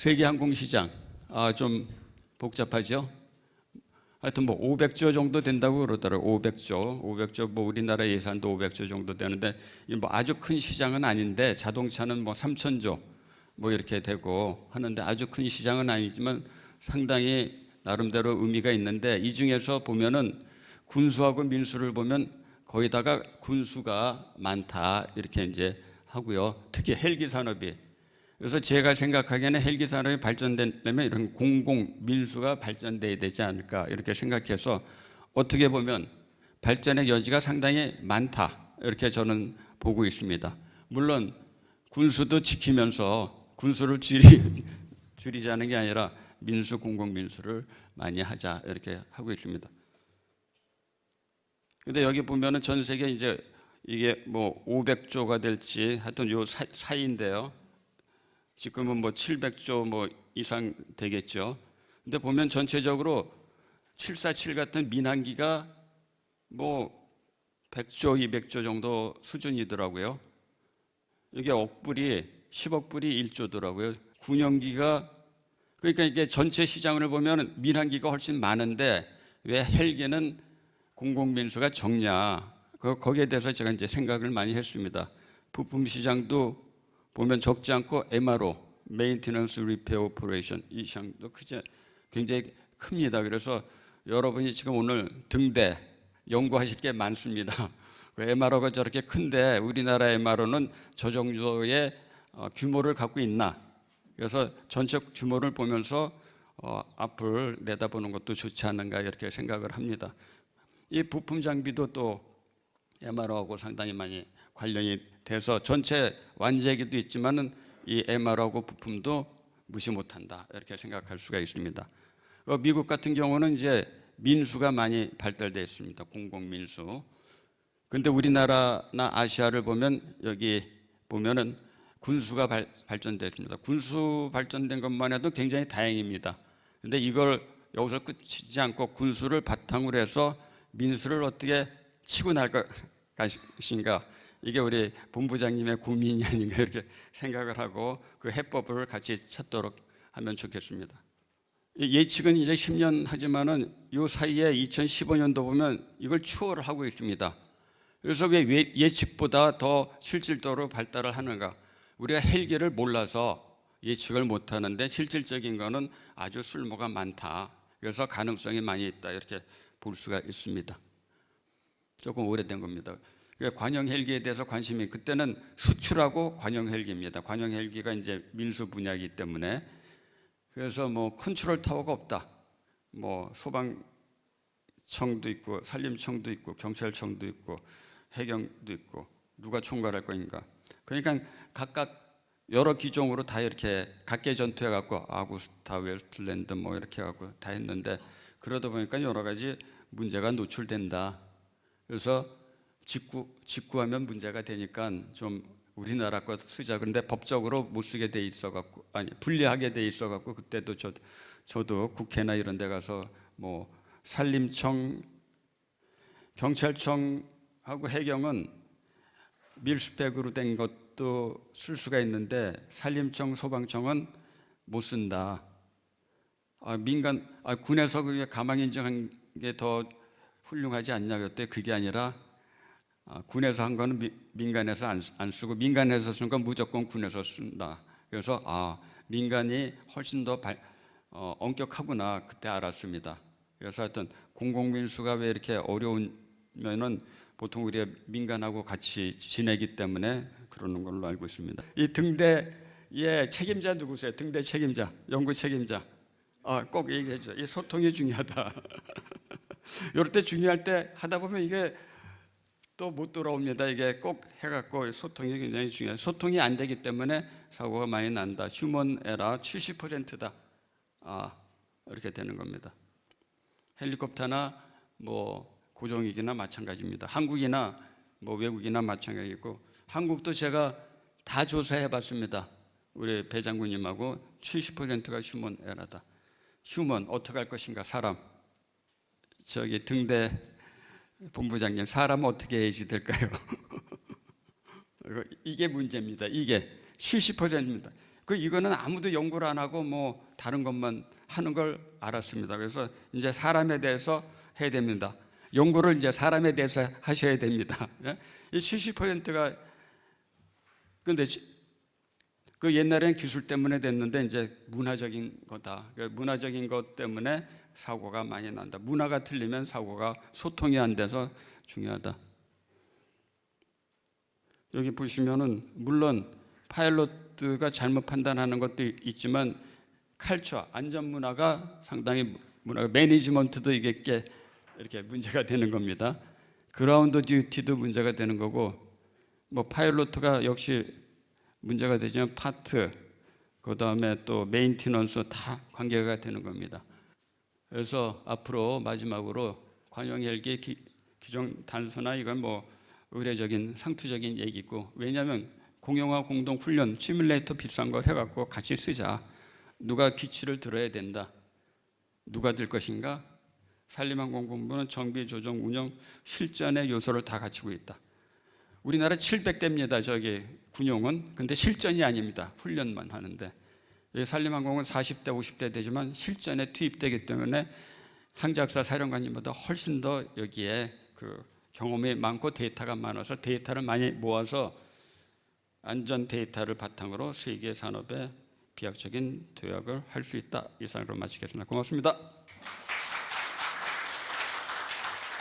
세계 항공시장 좀 복잡하죠. 하여튼 뭐 500조 정도 된다고 그러더라고요. 500조 뭐 우리나라 예산도 500조 정도 되는데 뭐 아주 큰 시장은 아닌데 자동차는 뭐 3,000조 뭐 이렇게 되고 하는데 아주 큰 시장은 아니지만 상당히 나름대로 의미가 있는데 이 중에서 보면은 군수하고 민수를 보면 거기다가 군수가 많다 이렇게 이제 하고요. 특히 헬기 산업이. 그래서 제가 생각하기에는 헬기 산업이 발전되려면 이런 공공 민수가 발전돼야 되지 않을까 이렇게 생각해서 어떻게 보면 발전의 여지가 상당히 많다 이렇게 저는 보고 있습니다. 물론 군수도 지키면서 군수를 줄이자는 게 아니라 민수 공공 민수를 많이 하자 이렇게 하고 있습니다. 근데 여기 보면은 전 세계 이제 이게 뭐 500조가 될지 하여튼 요 사이인데요. 지금은 뭐 700조 뭐 이상 되겠죠. 근데 보면 전체적으로 747 같은 민항기가 뭐 100조, 200조 정도 수준이더라고요. 이게 억불이 10억 불이 1조더라고요. 군용기가 그러니까 이게 전체 시장을 보면 민항기가 훨씬 많은데 왜 헬기는 공공민수가 적냐? 거기에 대해서 제가 이제 생각을 많이 했습니다. 부품 시장도 보면 적지 않고 MRO, Maintenance Repair Operation 이 시장도 굉장히 큽니다. 그래서 여러분이 지금 오늘 등대 연구하실 게 많습니다. MRO가 저렇게 큰데 우리나라 MRO는 저 정도의 규모를 갖고 있나? 그래서 전체 규모를 보면서 앞을 내다보는 것도 좋지 않은가 이렇게 생각을 합니다. 이 부품 장비도 또 MRO하고 상당히 많이 관련이 돼서 전체 완제기도 있지만은 이 MRO하고 부품도 무시 못한다 이렇게 생각할 수가 있습니다. 미국 같은 경우는 이제 민수가 많이 발달되어 있습니다. 공공민수. 근데 우리나라나 아시아를 보면 여기 보면은 군수가 발전됐습니다. 군수 발전된 것만 해도 굉장히 다행입니다. 근데 이걸 여기서 끝이지 않고 군수를 바탕으로 해서 민수를 어떻게 치고 나갈 것인가 이게 우리 본부장님의 고민이 아닌가 이렇게 생각을 하고 그 해법을 같이 찾도록 하면 좋겠습니다. 예측은 이제 10년 하지만은 이 사이에 2015년도 보면 이걸 추월을 하고 있습니다. 그래서 왜 예측보다 더 실질적으로 발달을 하는가? 우리가 헬기를 몰라서 예측을 못하는데 실질적인 거는 아주 쓸모가 많다. 그래서 가능성이 많이 있다 이렇게 볼 수가 있습니다. 조금 오래된 겁니다. 관용 헬기에 대해서 관심이 그때는 수출하고 관용 헬기입니다. 관용 헬기가 이제 민수 분야이기 때문에 그래서 뭐 컨트롤 타워가 없다. 뭐 소방청도 있고 산림청도 있고 경찰청도 있고 해경도 있고 누가 총괄할 거인가. 그러니까 각각 여러 기종으로 다 이렇게 각계 전투해 갖고 아구스타 웨스트랜드 뭐 이렇게 갖고 다 했는데 그러다 보니까 여러 가지 문제가 노출된다. 그래서 직구하면 문제가 되니까 좀 우리나라 거 쓰자. 그런데 법적으로 못 쓰게 돼 있어 갖고 불리하게 돼 있어 갖고 그때도 저도 국회나 이런 데 가서 뭐 산림청, 경찰청하고 해경은 밀스펙으로 된 것도 쓸 수가 있는데 산림청, 소방청은 못 쓴다. 군에서 그게 가망 인정한 게 더 훌륭하지 않냐 그랬더니 그게 아니라 군에서 한 거는 민간에서 안 쓰고 민간에서 쓴 건 무조건 군에서 쓴다. 그래서 민간이 훨씬 더 엄격하구나 그때 알았습니다. 그래서 하여튼 공공민수가 왜 이렇게 어려우면은 보통 우리가 민간하고 같이 지내기 때문에 그러는 걸로 알고 있습니다. 이 등대의 책임자 누구세요? 등대 책임자, 연구 책임자. 꼭 얘기해 주세요. 이 소통이 중요하다. 이럴 때 중요할 때 하다 보면 이게 또 못 돌아옵니다. 이게 꼭 해갖고 소통이 굉장히 중요해요. 소통이 안 되기 때문에 사고가 많이 난다. 휴먼 에러 70%다. 이렇게 되는 겁니다. 헬리콥터나 뭐 고정익이나 마찬가지입니다. 한국이나 뭐 외국이나 마찬가지고 한국도 제가 다 조사해봤습니다. 우리 배 장군님하고 70%가 휴먼 에러다. 휴먼 어떻게 할 것인가? 사람. 저기 등대 본부장님 사람 어떻게 해야지 될까요? 이게 문제입니다. 이게 70%입니다. 이거는 아무도 연구를 안 하고 뭐 다른 것만 하는 걸 알았습니다. 그래서 이제 사람에 대해서 해야 됩니다. 연구를 이제 사람에 대해서 하셔야 됩니다. 이 70%가 근데 옛날엔 기술 때문에 됐는데 이제 문화적인 거다. 문화적인 것 때문에 사고가 많이 난다. 문화가 틀리면 사고가 소통이 안 돼서 중요하다. 여기 보시면은 물론 파일럿가 잘못 판단하는 것도 있지만 칼처 안전 문화가 상당히 매니지먼트도 이게 이렇게 문제가 되는 겁니다. 그라운드 듀티도 문제가 되는 거고 뭐 파일럿가 역시 문제가 되지만 파트 그다음에 또 메인티넌스 다 관계가 되는 겁니다. 그래서 앞으로 마지막으로 관용 헬기 기존 단수나 이건 뭐 의례적인 상투적인 얘기고 왜냐하면 공용화 공동 훈련 시뮬레이터 비싼 걸 해갖고 같이 쓰자. 누가 기치를 들어야 된다. 누가 들 것인가? 산림항공본부는 정비, 조정, 운영, 실전의 요소를 다 갖추고 있다. 우리나라 700대입니다. 저기 군용은. 근데 실전이 아닙니다. 훈련만 하는데. 산림항공은 40대, 50대 되지만 실전에 투입되기 때문에 항작사 사령관님보다 훨씬 더 여기에 경험이 많고 데이터가 많아서 데이터를 많이 모아서 안전 데이터를 바탕으로 세계 산업에 비약적인 도약을 할 수 있다. 이상으로 마치겠습니다. 고맙습니다.